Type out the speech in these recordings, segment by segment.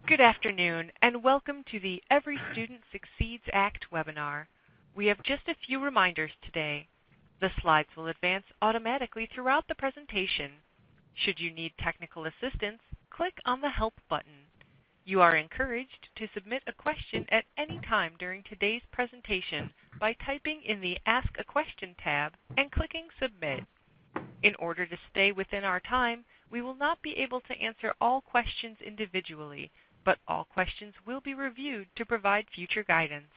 Good afternoon, and welcome to the Every Student Succeeds Act webinar. We have just a few reminders today. The slides will advance automatically throughout the presentation. Should you need technical assistance, click on the Help button. You are encouraged to submit a question at any time during today's presentation by typing in the Ask a Question tab and clicking Submit. In order to stay within our time, we will not be able to answer all questions individually, but all questions will be reviewed to provide future guidance.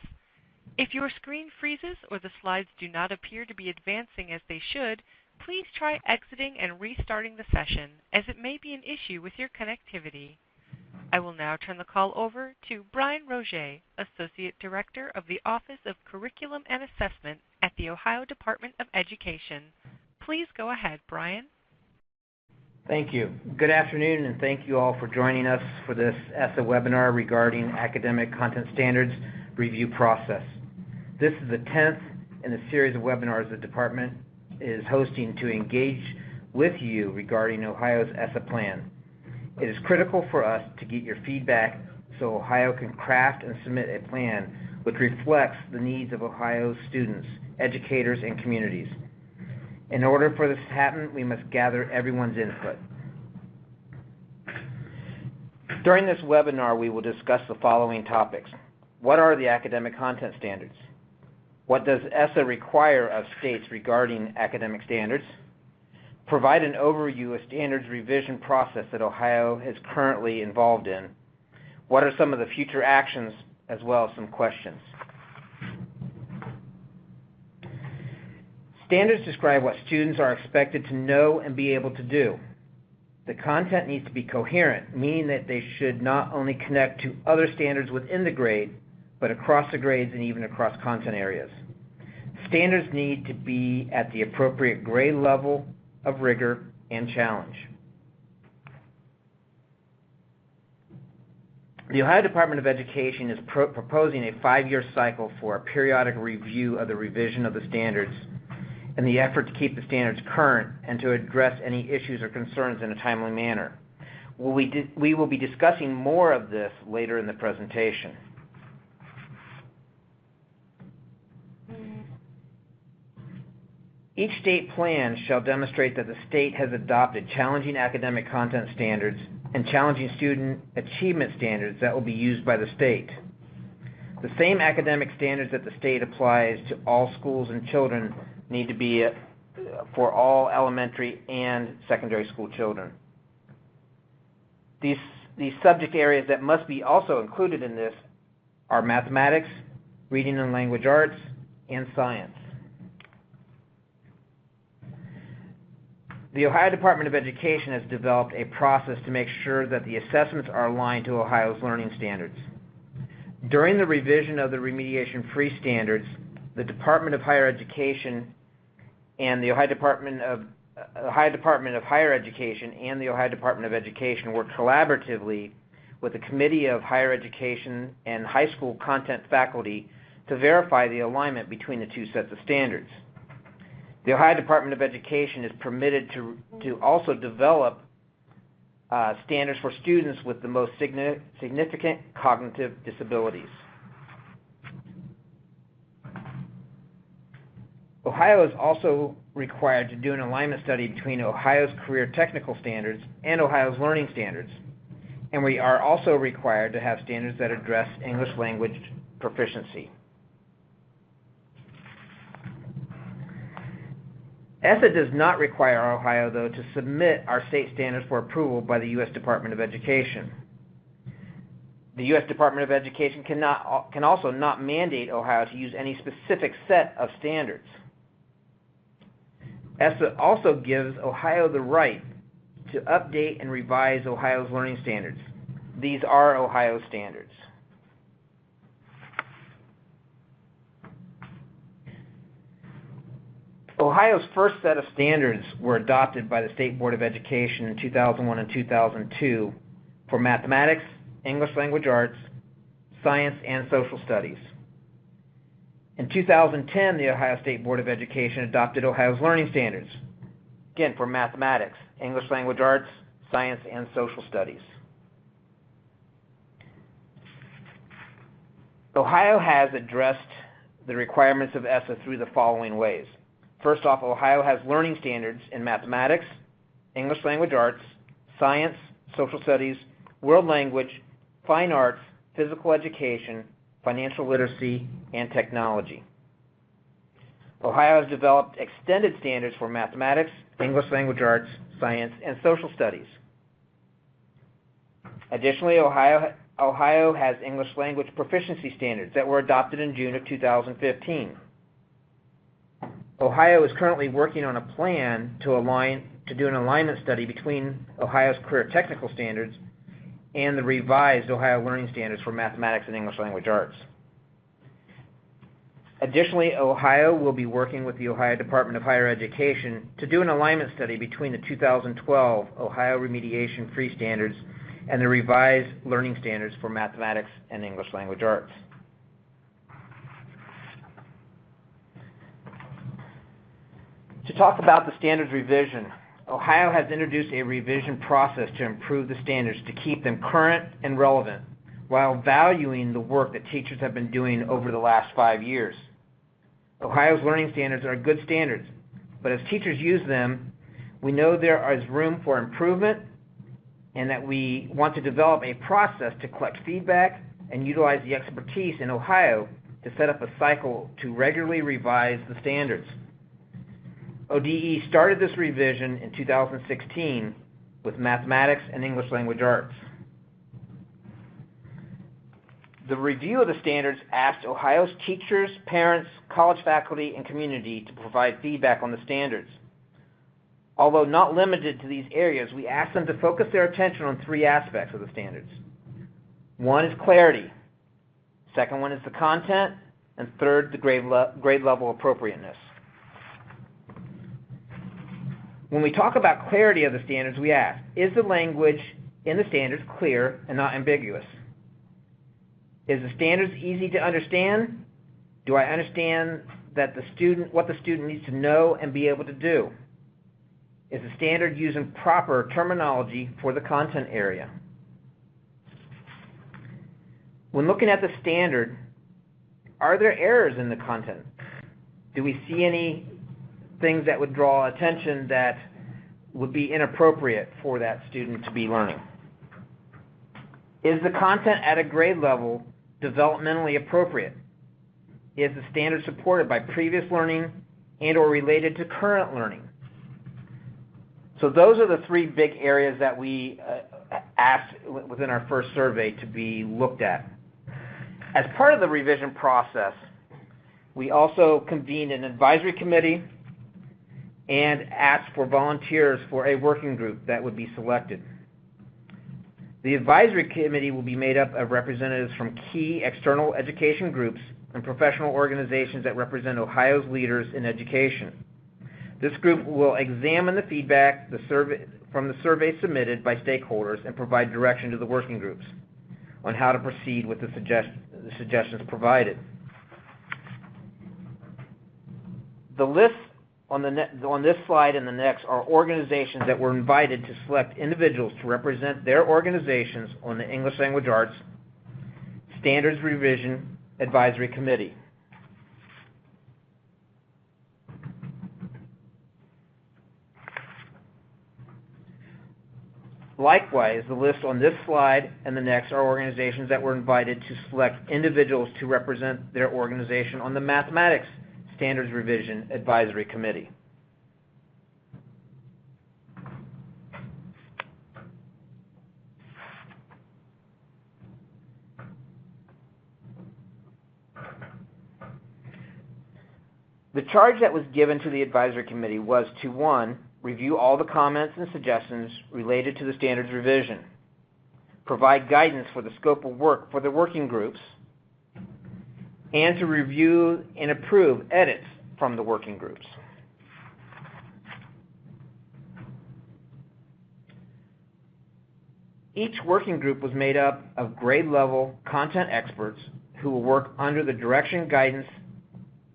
If your screen freezes or the slides do not appear to be advancing as they should, please try exiting and restarting the session, as it may be an issue with your connectivity. I will now turn the call over to Brian Roget, Associate Director of the Office of Curriculum and Assessment at the Ohio Department of Education. Please go ahead, Brian. Thank you. Good afternoon, and thank you all for joining us for this ESSA webinar regarding academic content standards review process. This is the 10th in a series of webinars the department is hosting to engage with you regarding Ohio's ESSA plan. It is critical for us to get your feedback so Ohio can craft and submit a plan which reflects the needs of Ohio's students, educators, and communities. In order for this to happen, we must gather everyone's input. During this webinar, we will discuss the following topics. What are the academic content standards? What does ESSA require of states regarding academic standards? Provide an overview of standards revision process that Ohio is currently involved in. What are some of the future actions, as well as some questions? Standards describe what students are expected to know and be able to do. The content needs to be coherent, meaning that they should not only connect to other standards within the grade, but across the grades and even across content areas. Standards need to be at the appropriate grade level of rigor and challenge. The Ohio Department of Education is proposing a 5-year cycle for a periodic review of the revision of the standards in the effort to keep the standards current and to address any issues or concerns in a timely manner. We will be discussing more of this later in the presentation. Each state plan shall demonstrate that the state has adopted challenging academic content standards and challenging student achievement standards that will be used by the state. The same academic standards that the state applies to all schools and children need to be for all elementary and secondary school children. These subject areas that must be also included in this are mathematics, reading and language arts, and science. The Ohio Department of Education has developed a process to make sure that the assessments are aligned to Ohio's learning standards. During the revision of the remediation-free standards, the Department of Higher Education and the Ohio Department of Higher Education and the Ohio Department of Education work collaboratively with the Committee of Higher Education and high school content faculty to verify the alignment between the two sets of standards. The Ohio Department of Education is permitted to also develop standards for students with the most significant cognitive disabilities. Ohio is also required to do an alignment study between Ohio's career technical standards and Ohio's learning standards. And we are also required to have standards that address English language proficiency. ESSA does not require Ohio, though, to submit our state standards for approval by the U.S. Department of Education. The U.S. Department of Education can also not mandate Ohio to use any specific set of standards. ESSA also gives Ohio the right to update and revise Ohio's learning standards. These are Ohio standards. Ohio's first set of standards were adopted by the State Board of Education in 2001 and 2002 for mathematics, English language arts, science, and social studies. In 2010, the Ohio State Board of Education adopted Ohio's learning standards, again for mathematics, English language arts, science, and social studies. Ohio has addressed the requirements of ESSA through the following ways. First off, Ohio has learning standards in mathematics, English language arts, science, social studies, world language, fine arts, physical education, financial literacy, and technology. Ohio has developed extended standards for mathematics, English language arts, science, and social studies. Additionally, Ohio has English language proficiency standards that were adopted in June of 2015. Ohio is currently working on a plan to do an alignment study between Ohio's career technical standards and the revised Ohio learning standards for mathematics and English language arts. Additionally, Ohio will be working with the Ohio Department of Higher Education to do an alignment study between the 2012 Ohio Remediation Free Standards and the revised learning standards for mathematics and English language arts. To talk about the standards revision, Ohio has introduced a revision process to improve the standards to keep them current and relevant while valuing the work that teachers have been doing over the last 5 years. Ohio's learning standards are good standards, but as teachers use them, we know there is room for improvement and that we want to develop a process to collect feedback and utilize the expertise in Ohio to set up a cycle to regularly revise the standards. ODE started this revision in 2016 with mathematics and English language arts. The review of the standards asked Ohio's teachers, parents, college faculty, and community to provide feedback on the standards. Although not limited to these areas, we asked them to focus their attention on 3 aspects of the standards. One is clarity, second one is the content, and third, the grade level appropriateness. When we talk about clarity of the standards, we ask, is the language in the standards clear and not ambiguous? Is the standards easy to understand? Do I understand that what the student needs to know and be able to do? Is the standard using proper terminology for the content area? When looking at the standard, are there errors in the content? Do we see any things that would draw attention that would be inappropriate for that student to be learning? Is the content at a grade level developmentally appropriate? Is the standard supported by previous learning and or related to current learning? So those are the 3 big areas that we asked within our first survey to be looked at. As part of the revision process, we also convened an advisory committee and asked for volunteers for a working group that would be selected. The advisory committee will be made up of representatives from key external education groups and professional organizations that represent Ohio's leaders in education. This group will examine the feedback from the survey submitted by stakeholders and provide direction to the working groups on how to proceed with the suggestions provided. The list on this slide and the next are organizations that were invited to select individuals to represent their organizations on the English Language Arts Standards Revision Advisory Committee. Likewise, the list on this slide and the next are organizations that were invited to select individuals to represent their organization on the Mathematics Standards Revision Advisory Committee. The charge that was given to the advisory committee was to, 1, review all the comments and suggestions related to the standards revision, provide guidance for the scope of work for the working groups, and to review and approve edits from the working groups. Each working group was made up of grade-level content experts who will work under the direction and guidance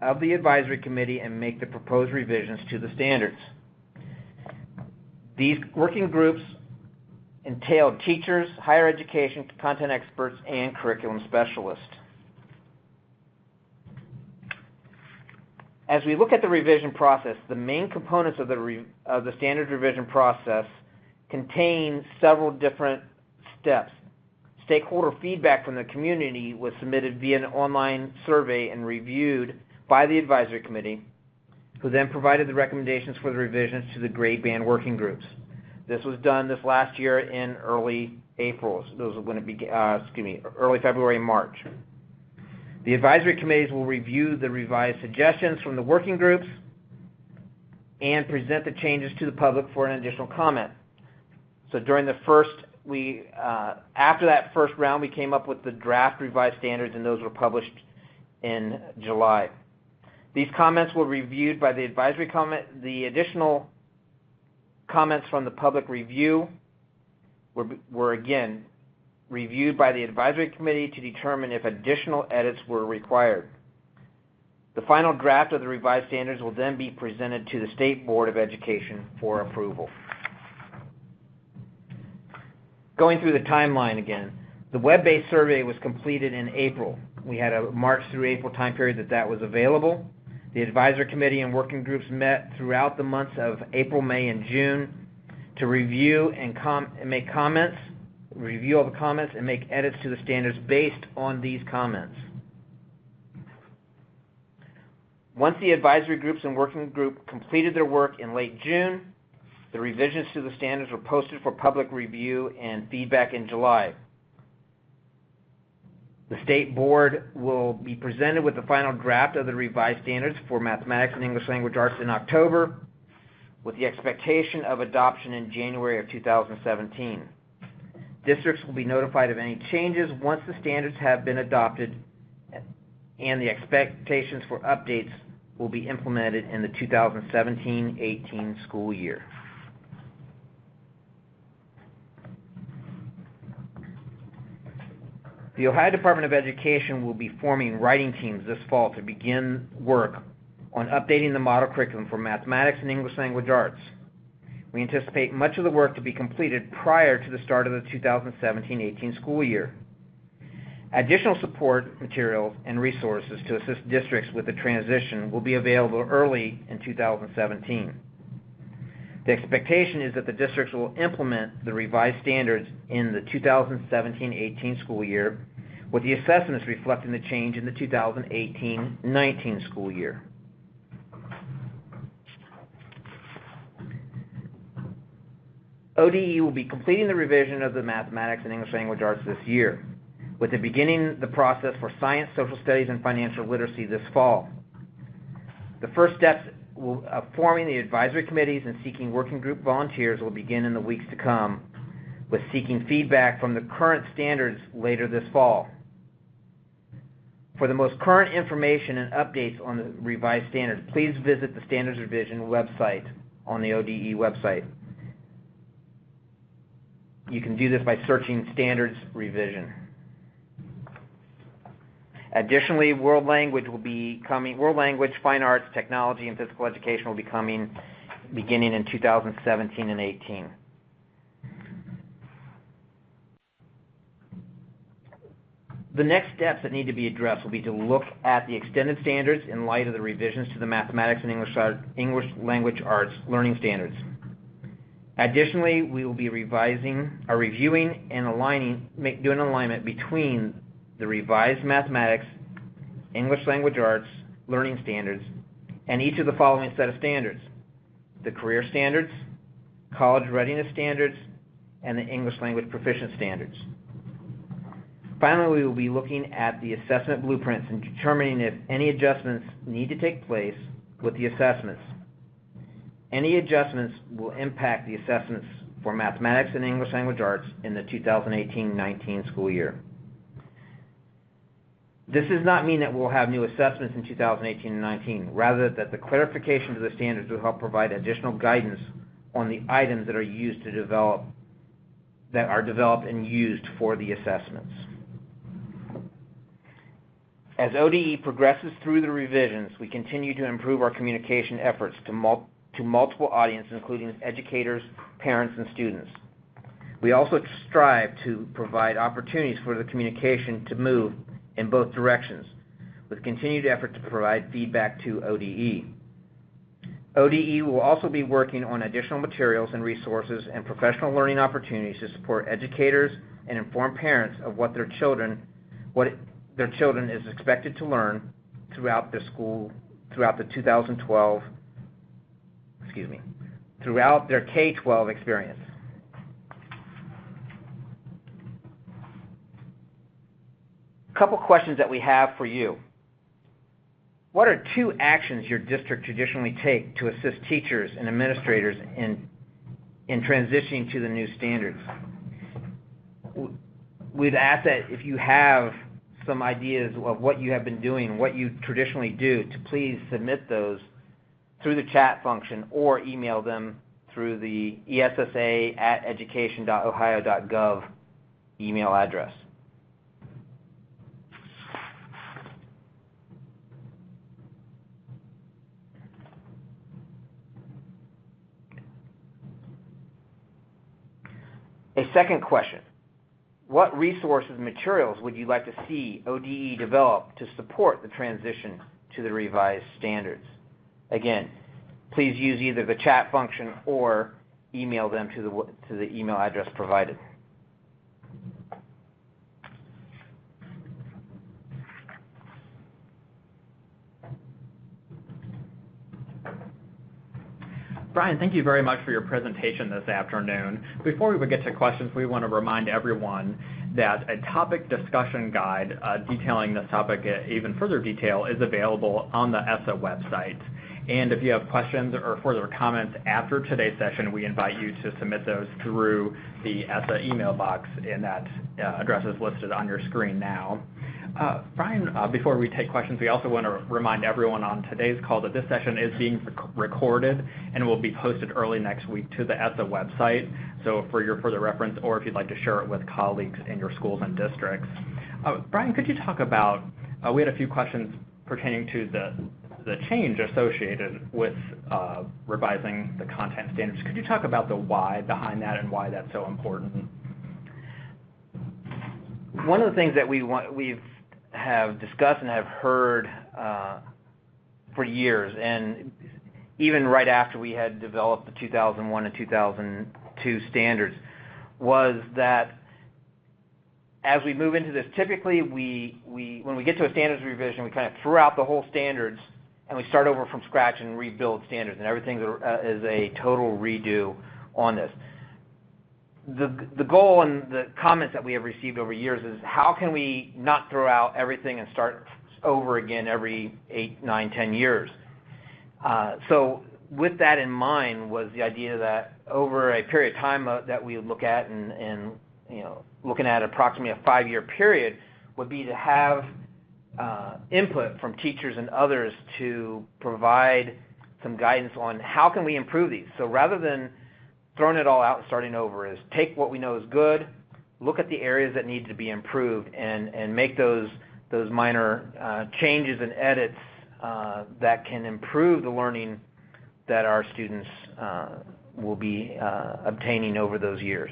of the advisory committee and make the proposed revisions to the standards. These working groups entailed teachers, higher education content experts, and curriculum specialists. As we look at the revision process, the main components of the standards revision process contain several different steps. Stakeholder feedback from the community was submitted via an online survey and reviewed by the advisory committee, who then provided the recommendations for the revisions to the grade band working groups. This was done this last year in early April. Those was when it began, early February and March. The advisory committees will review the revised suggestions from the working groups and present the changes to the public for an additional comment. So during the after that first round, we came up with the draft revised standards, and those were published in July. These comments were reviewed by the advisory comment. The additional comments from the public review were again reviewed by the advisory committee to determine if additional edits were required. The final draft of the revised standards will then be presented to the State Board of Education for approval. Going through the timeline again, the web-based survey was completed in April. We had a March through April time period that was available. The advisory committee and working groups met throughout the months of April, May, and June to review and make comments, review all the comments, and make edits to the standards based on these comments. Once the advisory groups and working group completed their work in late June, the revisions to the standards were posted for public review and feedback in July. The State Board will be presented with the final draft of the revised standards for mathematics and English language arts in October, with the expectation of adoption in January of 2017. Districts will be notified of any changes once the standards have been adopted, and the expectations for updates will be implemented in the 2017-18 school year. The Ohio Department of Education will be forming writing teams this fall to begin work on updating the model curriculum for mathematics and English language arts. We anticipate much of the work to be completed prior to the start of the 2017-18 school year. Additional support materials and resources to assist districts with the transition will be available early in 2017. The expectation is that the districts will implement the revised standards in the 2017-18 school year, with the assessments reflecting the change in the 2018-19 school year. ODE will be completing the revision of the mathematics and English language arts this year, with the beginning the process for science, social studies, and financial literacy this fall. The first steps of forming the advisory committees and seeking working group volunteers will begin in the weeks to come, with seeking feedback from the current standards later this fall. For the most current information and updates on the revised standards, please visit the Standards Revision website on the ODE website. You can do this by searching Standards Revision. Additionally, world language, fine arts, technology, and physical education will be coming beginning in 2017 and 18. The next steps that need to be addressed will be to look at the extended standards in light of the revisions to the mathematics and English language arts learning standards. Additionally, we will be reviewing and doing alignment between the revised mathematics, English language arts learning standards, and each of the following set of standards: the career standards, college readiness standards, and the English language proficient standards. Finally, we will be looking at the assessment blueprints and determining if any adjustments need to take place with the assessments. Any adjustments will impact the assessments for mathematics and English language arts in the 2018-19 school year. This does not mean that we'll have new assessments in 2018 and 19, rather that the clarification to the standards will help provide additional guidance on the items that are developed and used for the assessments. As ODE progresses through the revisions, we continue to improve our communication efforts to multiple audiences, including educators, parents, and students. We also strive to provide opportunities for the communication to move in both directions, with continued effort to provide feedback to ODE. ODE will also be working on additional materials and resources and professional learning opportunities to support educators and inform parents of what their children is expected to learn throughout their K-12 experience. A couple questions that we have for you. What are 2 actions your district traditionally take to assist teachers and administrators in transitioning to the new standards? We'd ask that if you have some ideas of what you have been doing, what you traditionally do, to please submit those through the chat function or email them through the ESSA@education.ohio.gov email address. A second question: what resources and materials would you like to see ODE develop to support the transition to the revised standards? Again, please use either the chat function or email them to the email address provided. Brian, thank you very much for your presentation this afternoon. Before we get to questions, we want to remind everyone that a topic discussion guide detailing this topic in even further detail is available on the ESSA website. And if you have questions or further comments after today's session, we invite you to submit those through the ESSA email box, and that address is listed on your screen now. Brian, before we take questions, we also want to remind everyone on today's call that this session is being recorded and will be posted early next week to the ESSA website. So for your further reference, or if you'd like to share it with colleagues in your schools and districts. Brian, could you talk about, we had a few questions pertaining to the change associated with revising the content standards. Could you talk about the why behind that and why that's so important? One of the things that we've have discussed and have heard for years, and even right after we had developed the 2001 and 2002 standards, was that as we move into this, typically when we get to a standards revision, we kind of throw out the whole standards and we start over from scratch and rebuild standards, and everything is a total redo on this. The goal and the comments that we have received over years is how can we not throw out everything and start over again every 8, 9, 10 years. So with that in mind was the idea that over a period of time that we would look at, and looking at approximately a 5-year period, would be to have input from teachers and others to provide some guidance on how can we improve these. So rather than throwing it all out and starting over, is take what we know is good, look at the areas that need to be improved, and make those minor changes and edits that can improve the learning that our students will be obtaining over those years.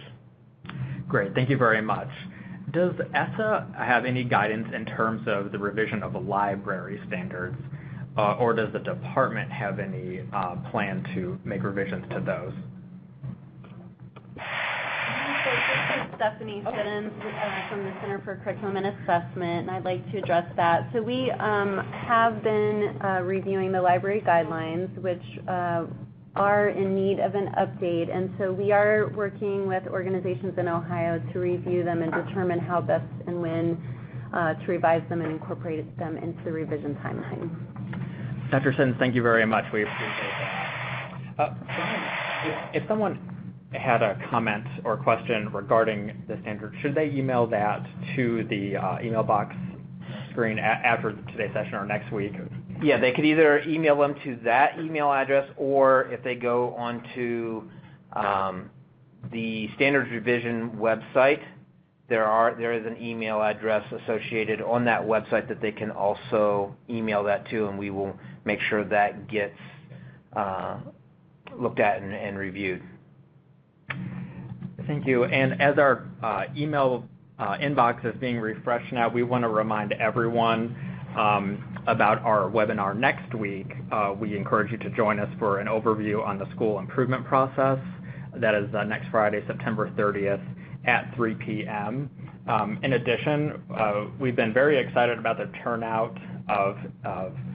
Great, thank you very much. Does ESSA have any guidance in terms of the revision of the library standards, or does the department have any plan to make revisions to those? So this is Stephanie Siddons from the Center for Curriculum and Assessment, and I'd like to address that. So we have been reviewing the library guidelines, which are in need of an update, and so we are working with organizations in Ohio to review them and determine how best and when to revise them and incorporate them into the revision timeline. Dr. Siddons, thank you very much. We appreciate that. If someone had a comment or question regarding the standard, should they email that to the email box screen after today's session or next week? Yeah, they could either email them to that email address, or if they go onto the standards revision website, there is an email address associated on that website that they can also email that to, and we will make sure that gets looked at and reviewed. Thank you. And as our email inbox is being refreshed now, we want to remind everyone about our webinar next week, we encourage you to join us for an overview on the school improvement process. That is next Friday, September 30th at 3 p.m. In addition, we've been very excited about the turnout of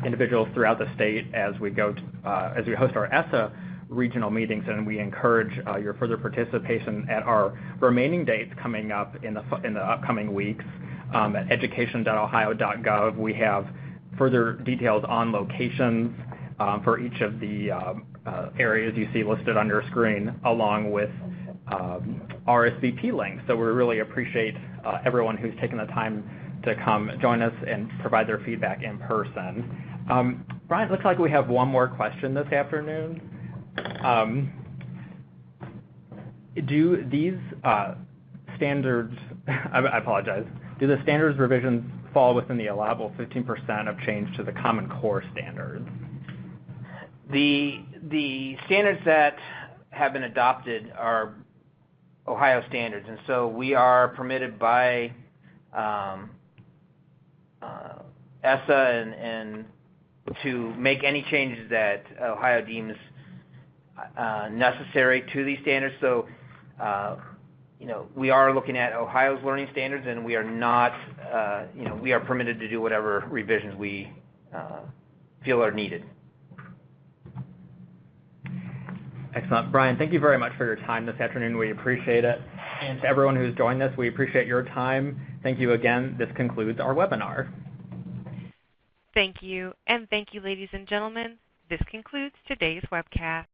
individuals throughout the state as we host our ESSA regional meetings, and we encourage your further participation at our remaining dates coming up in the upcoming weeks. At education.ohio.gov, we have further details on locations for each of the areas you see listed on your screen, along with RSVP links. So we really appreciate everyone who's taken the time to come join us and provide their feedback in person. Brian, it looks like we have one more question this afternoon. Do these standards, I apologize, do the standards revisions fall within the allowable 15% of change to the Common Core standards? The standards that have been adopted are Ohio standards, and so we are permitted by ESSA and to make any changes that Ohio deems necessary to these standards. So, we are looking at Ohio's learning standards, and we are not, we are permitted to do whatever revisions we feel are needed. Excellent. Brian, thank you very much for your time this afternoon. We appreciate it. And to everyone who's joined us, we appreciate your time. Thank you again. This concludes our webinar. Thank you, and thank you, ladies and gentlemen. This concludes today's webcast.